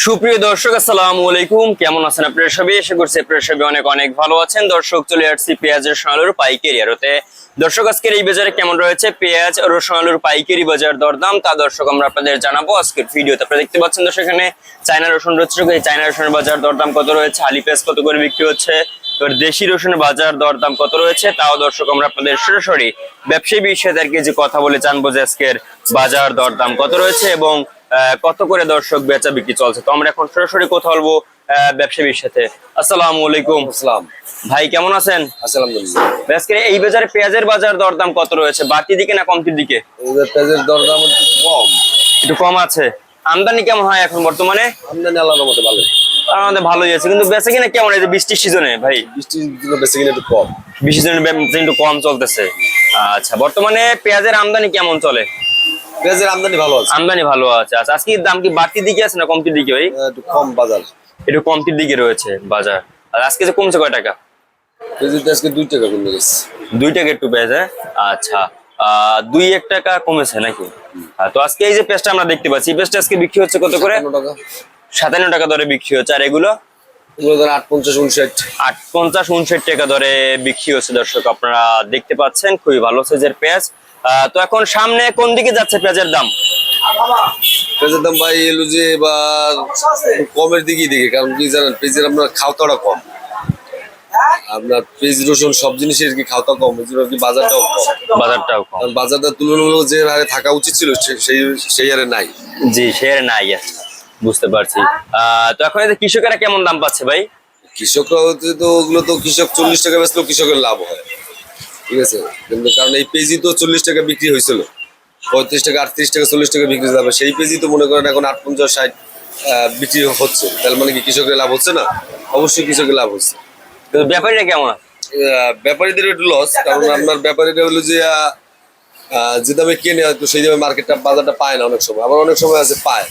সুপ্রিয় দর্শক, আসসালামু আলাইকুম। কেমন আছেন আপনারা সবাই? আশা করছি আপনারা সবাই অনেক অনেক ভালো আছেন। দর্শক, চলে আসছি পেঁয়াজের আলুর পাইকারি আড়তে। দর্শক, আজকের এই বাজারে কেমন রয়েছে পেঁয়াজ ও রসুন আলুর পাইকারি বাজার দরদাম, তা দর্শক আমরা আপনাদের জানাবো আজকের ভিডিওতে। আপনারা দেখতে পাচ্ছেন দর্শক, এখানে চায়না রসুন রয়েছে। এই চায়না রসুনের বাজার দরদাম কত রয়েছে, আলি পেঁয়াজ কত করে বিক্রি হচ্ছে, এবার দেশি রসুনের বাজার দরদাম কত রয়েছে, তাও দর্শক আমরা আপনাদের সরাসরি ব্যবসায়ী বিষয়দেরকে যে কথা বলে জানবো যে আজকের বাজার দরদাম কত রয়েছে এবং কত করে দর্শক বেচা বিক্রি চলছে। তো আমরা এখন সরাসরি কথা বলবো ব্যবসায়ীর সাথে। আসসালামু আলাইকুম। আসসালাম ভাই, কেমন আছেন? আলহামদুলিল্লাহ। আজকে এই বাজারে পেঁয়াজের বাজার দরদাম কত রয়েছে, বাড়তির দিকে না কমতির দিকে? পেঁয়াজের দরদাম একটু কম। একটু কম আছে। আমদানি কেমন হয় এখন বর্তমানে? আমদানি আল্লাহর মতো ভালো। আমাদের ভালোই আছে, কিন্তু বেচা কিনা কেমন? এই যে বৃষ্টির সিজনে ভাই, বৃষ্টির দিনে বেশি কিনা একটু কম। বৃষ্টির সিজনে একটু কম চলতেছে। আচ্ছা, বর্তমানে পেঁয়াজের আমদানি কেমন চলে? পেঁয়াজের আমদানি ভালো আছে। আমদানি ভালো আছে। আচ্ছা, আজকে দাম কি বাড়তির দিকে আছে না কমতির দিকে ভাই? একটু কম বাজার। একটু কমতির দিকে রয়েছে বাজার। আর আজকে যে কমছে কয় টাকা? কেজিতে আজকে 2 টাকা কমে গেছে। 2 টাকা একটু পেঁয়াজ। আচ্ছা, 2-1 টাকা কমেছে নাকি? তো আজকে এই যে পেঁয়াজটা আমরা দেখতে পাচ্ছি, এই পেঁয়াজটা আজকে বিক্রি হচ্ছে কত করে? 57 টাকা। 57 টাকা দরে বিক্রি হচ্ছে। আর এগুলো এগুলো ধর 58-59। 58-59 টাকা দরে বিক্রি হচ্ছে। দর্শক, আপনারা দেখতে পাচ্ছেন খুবই ভালো সাইজের পেঁয়াজ। তো এখন সামনে কোন দিকে যাচ্ছে পেঁয়াজের দাম? পেঁয়াজের দাম ভাই এলো যে এবার কমের দিকেই দিকে, কারণ কি জানেন, পেঁয়াজের আপনার খাওয়াটা কম। আপনার পেঁয়াজ রসুন সব জিনিসের কি খাওয়া কম, এই জন্য কি বাজারটাও কম। বাজারটাও কম। কারণ বাজারটা তুলনামূলক যে হারে থাকা উচিত ছিল সেই হারে নাই। জি, শেয়ার নাই। আচ্ছা, বুঝতে পারছি। তো এখন এই যে কৃষকেরা কেমন দাম পাচ্ছে ভাই? কৃষকরা হচ্ছে তো ওগুলো তো কৃষক 40 টাকা বেচলেও কৃষকের লাভ হয়, ঠিক আছে। কিন্তু কারণ এই পেঁয়াজি তো 40 টাকা বিক্রি হয়েছিল, 35 টাকা 38 টাকা 40 টাকা বিক্রি যাবে, সেই পেঁয়াজি তো মনে করেন এখন 58-60 বিক্রি হচ্ছে। তাহলে মানে কি কৃষকের লাভ হচ্ছে না? অবশ্যই কৃষকের লাভ হচ্ছে। তো ব্যাপারীরা কেমন আছে? ব্যাপারীদের একটু লস, কারণ আপনার ব্যাপারীরা হলো যে যে দামে কেনে হয়তো সেই দামে মার্কেটটা বাজারটা পায় না অনেক সময়, আবার অনেক সময় আছে পায়,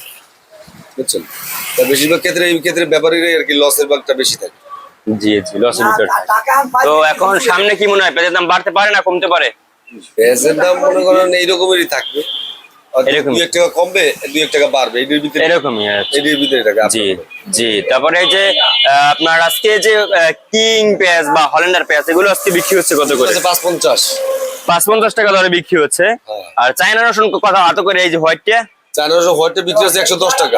বুঝছেন। তা বেশিরভাগ ক্ষেত্রে এই ক্ষেত্রে ব্যাপারীরাই আর কি লসের ভাগটা বেশি থাকে। জি জি, লসের ভিতর। তো এখন সামনে কি মনে হয় পেঁয়াজের দাম বাড়তে পারে না কমতে পারে? পেঁয়াজের দাম মনে করেন এইরকমেরই থাকবে, এরকম 2-1 টাকা কমবে, 2-1 টাকা বাড়বে, এটির ভিতরে এরকমই আছে। এটির ভিতরে টাকা। জি জি। তারপরে এই যে আপনার আজকে যে কিং পেঁয়াজ বা হল্যান্ডার পেঁয়াজ, এগুলো আজকে বিক্রি হচ্ছে কত করে? 550। 550 টাকা দরে বিক্রি হচ্ছে। আর চায়না রসুন কত কত করে? এই যে হোয়াইটটা, চায়না রসুন হোয়াইটে বিক্রি হচ্ছে 110 টাকা।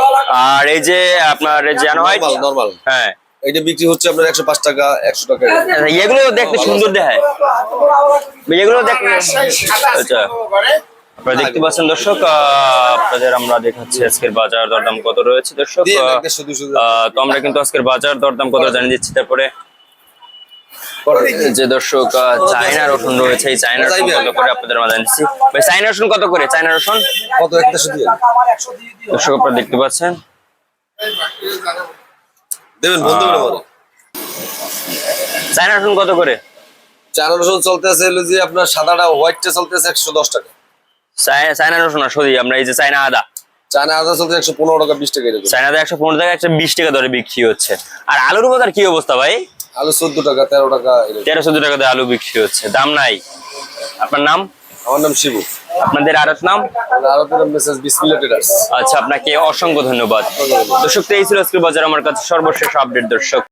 আর এই যে আপনার জানো হোয়াইট নরমাল, হ্যাঁ, এটা বিক্রি হচ্ছে আপনার 105 টাকা 100 টাকা। এগুলো দেখতে সুন্দর দেখায়, এগুলো দেখতে। আচ্ছা, আপনারা দেখতে পাচ্ছেন দর্শক, আপনাদের আমরা দেখাচ্ছি আজকের বাজার দরদাম কত রয়েছে দর্শক। তো আমরা কিন্তু আজকের বাজার দরদাম কত জানিয়ে দিচ্ছি। তারপরে যে দর্শক চায়না রসুন রয়েছে, এই চায়না রসুন কত করে আপনাদের আমরা জানিয়েছি। ভাই, চায়না রসুন কত করে? চায়না রসুন কত? 110 দিয়ে দর্শক আপনারা দেখতে পাচ্ছেন। দেবেন বন্ধু বলে। চায়না রসুন কত করে? চায়না রসুন চলতে আছে হলো যে আপনার সাদাটা হোয়াইটটা চলতে আছে 110 টাকা। চায়না রসুন না, সরি, আমরা এই যে চায়না আদা, চায়না আদা চলতে 115 টাকা 20 টাকা এরকম। চায়না আদা 115 টাকা 120 টাকা দরে বিক্রি হচ্ছে। আর আলুর বাজার কি অবস্থা ভাই? আলু 14 টাকা 13 টাকা এরকম। 13-14 টাকা দিয়ে আলু বিক্রি হচ্ছে, দাম নাই। আপনার নাম? আমার নাম শিবু। আপনাদের আরত নাম? আরতের নাম মেসেজ বিসমিল্লাহ ট্রেডার্স। আচ্ছা, আপনাকে অসংখ্য ধন্যবাদ। দর্শক, এই ছিল আজকের বাজার আমার কাছে সর্বশেষ আপডেট দর্শক।